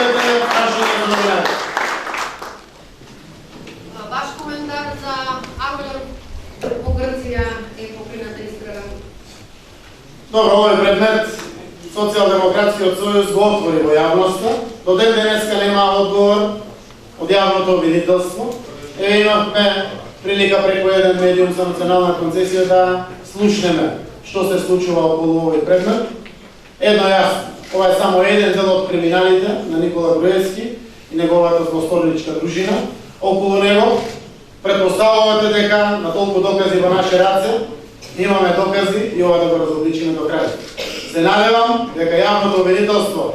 Заповедате, прашање на новинари. Ваш коментар за Агрор по Грција е покрината истрага. Добро, овој предмет Социјалдемократскиот сојуз го отвори во јавноста. До ден денеска нема одговор од јавното обвинителство. Имавме прилика преку еден медиум за национална концесија да слушнеме што се случува околу овој предмет. Едно јасно, ова е само еден дел од криминалите на Никола Груевски и неговата злосторничка дружина. Околу него претпоставувате дека на толку докази во наше раце, имаме докази и ова да го разобличиме до крај. Се надевам дека јавното обвинителство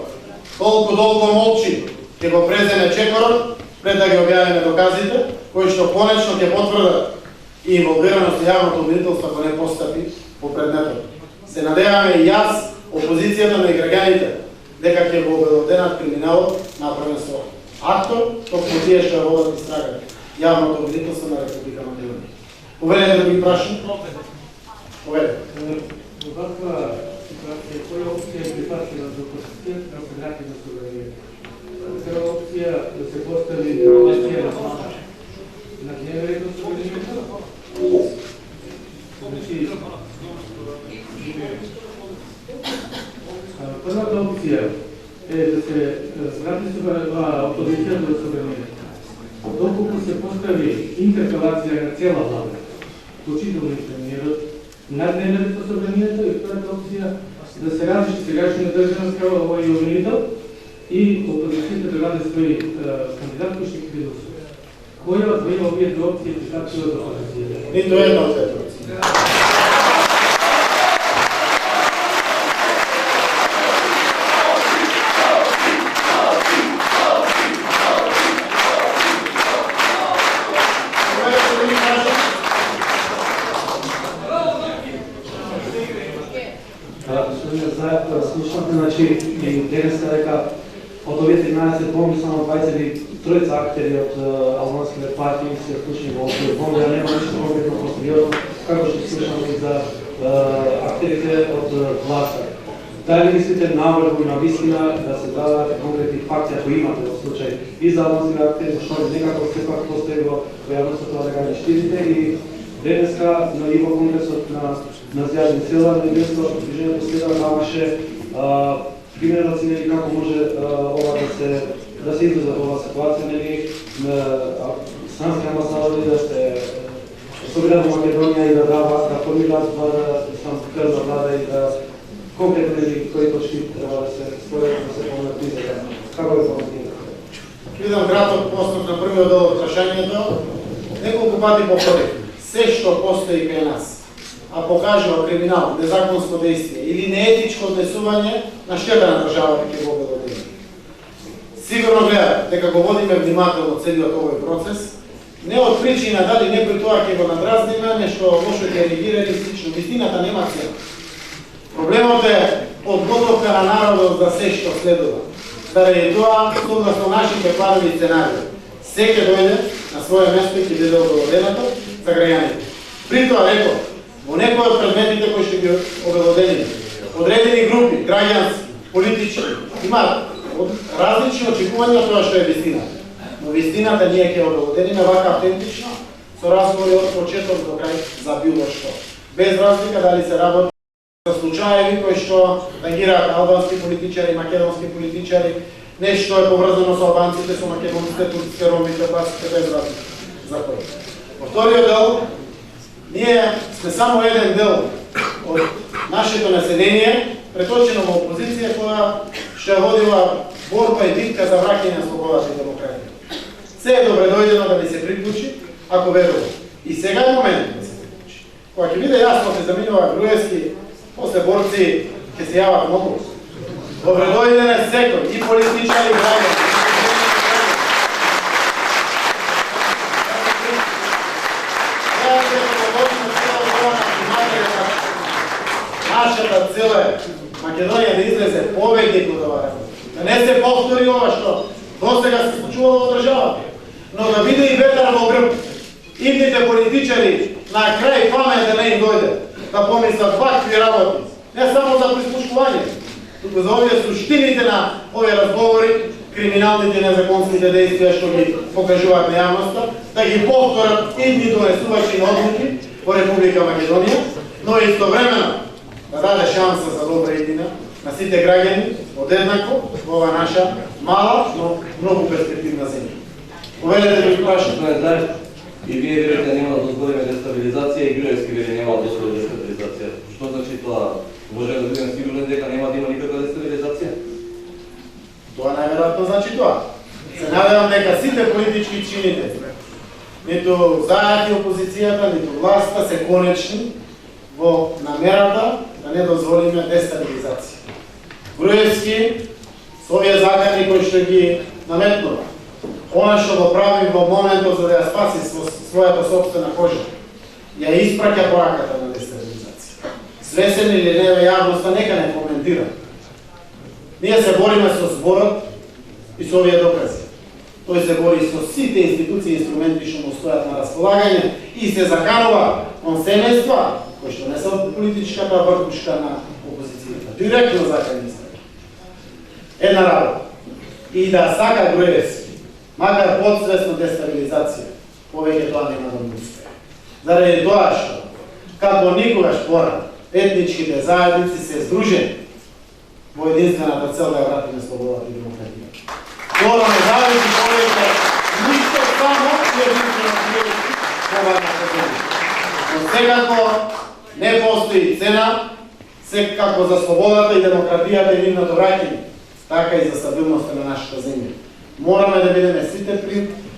толку долго молчи ќе го преземе чекорот пред да ги објавиме доказите, кои што конечно ќе потврдат и инволвираност на јавното обвинителство ако не постапи по предметот. Се надеваме и јас, опозицијата на граѓаните, дека ќе го обелоденат криминалот направен со актор, токму тие што водат истрага јавното обвинителство на Република Македонија. Повелете да ги прашам? Повелете. Ваква ситуација, која опција е прифатлива за опозицијата како граѓани на суверенитет? Која опција да се постави интерпелација на дневен ред на суверенитет? Првата опција е да се врати опозицијата до суверенитет. Доколку се постави интерпелација на цела влада, вклучително и премиерот, на дневен ред на собранието, и втората опција да се разреши сегашниот државен овој обвинител и опозицијата да даде свој кандидат кој ќе ги гласува. Која од овие две опции е прифатлива за опозицијата? Ниту една од двете опции. Значи, и денеска дека од овие 13 бомби само 23 актери од албанските партии се вклучени во овие бомби, а нема ништо конкретно поставиено, како што слушаме и за актерите од власта. Дали мислите наврво на вистина да се дадат конкретни факти, ако имате во случај и за албанските актери, зашто некако сепак постои во јавноста тоа дека не штитите и денеска и во Конгресот на Зјадин села, на Единството движењето следа даваше примероци нели како може ова да се излезе ова ситуација, нели странски амбасадори да се соберат во Македонија и да формираат крзна влада и да конкретно нели кои точки треба да се створат да се помнат кризата. Како е коментирате? Видам краток постап на првиот дел од прашањето. Неколку пати повторив. Се што постои кај нас, а покажува криминал, незаконско действие или неетичко однесување на штета на државата ќе го обелодени. Сигурно гледа дека го водиме внимателно целиот овој процес, не од причина дали некој тоа ќе го надразниме, нешто лошо ќе реагира или слично. Вистината нема цена. Проблемот е подготовка на народот за се што следува. Заради тоа, согласно нашите планови сценарии, се ќе дојде на своје место и ќе биде обелоденато за граѓаните. При тоа реков, во некои од предметите кои што ги обелодени, одредени групи, граѓански, политички, имаат различни очекувања од тоа што е вистината. Но вистината ние ќе обелодениме вака автентично, со разговори од почеток до крај за било што. Без разлика дали се работи за случаеви кои што тангираат албански политичари, македонски политичари, нешто е поврзано со албанците, со македонците, турците, ромите, басите, без разлика. За кој? Во вториот дел, ние сме само еден дел од нашето население, преточено во опозиција која што водила борба и битка за враќање на слободата и демократија. Се е добре дојдено да ви се приклучи, ако верува. И сега е момент да се приклучи. Кога ќе биде јасно се заминува Груевски, после борци ќе се јават многу. Добре дојдене секој, и политичари, и граѓани. Нашата цел е Македонија да излезе победник од ова работа. Да не се повтори ова што досега се случувало во државата, но да биде и ветар во грб. Идните политичари на крај памет да не им дојде, да помислат вакви работи, не само за прислушкување, туку за овие суштините на овие разговори, криминалните незаконските действија што ги покажуваат на јавноста, да ги повторат едни донесувачи на одлуки во Република Македонија, но истовремено да даде шанса за добра иднина на сите граѓани одеднакво во оваа наша мала, но многу перспективна земја. Повелете да ви прашам. И вие верите нема да дозволиме дестабилизација и Груевски вери нема да дозволи дестабилизација. Што значи тоа? Може да бидем сигурни дека нема да има никаква дестабилизација? Тоа најверојатно значи тоа. Се надевам дека сите политички чинители, ниту заедни опозицијата, ниту власта се конечни во намерата да не дозволиме дестабилизација. Груевски со овие закани кои што ги наметнува, она што го прави во моментот за да ја спаси својата собствена кожа, ја испраќа пораката на дестабилизација. Свесен или не во јавноста, нека не коментира. Ние се бориме со зборот и со овие докази. Тој се бори со сите институции и инструменти што му стојат на располагање и се заканува кон семејства кои што не се политичката врхушка на опозицијата. Директно закани се. Една работа. И да сака Груевски, макар подсвесно дестабилизација, повеќе тоа нема да му успее. Заради тоа што, како никогаш порано, етничките заедници се здружени во единствената цел да ја вратиме слободата и демократијата. Тоа не зависи повеќе ништо само и единствено во оваа наша земја. Но секако не постои цена, секако за слободата и демократијата и нивното враќање, така и за стабилноста на нашата земја. Мораме да бидеме сите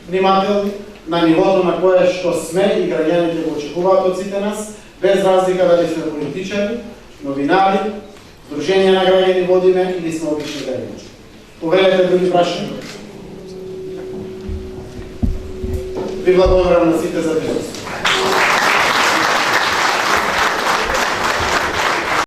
внимателни на нивото на кое што сме и граѓаните го очекуваат од сите нас, без разлика дали сме политичари, новинари, Друженија на граѓани водиме или сме обични граѓани. Повелете други прашања. Ви благодарам на сите за присуство.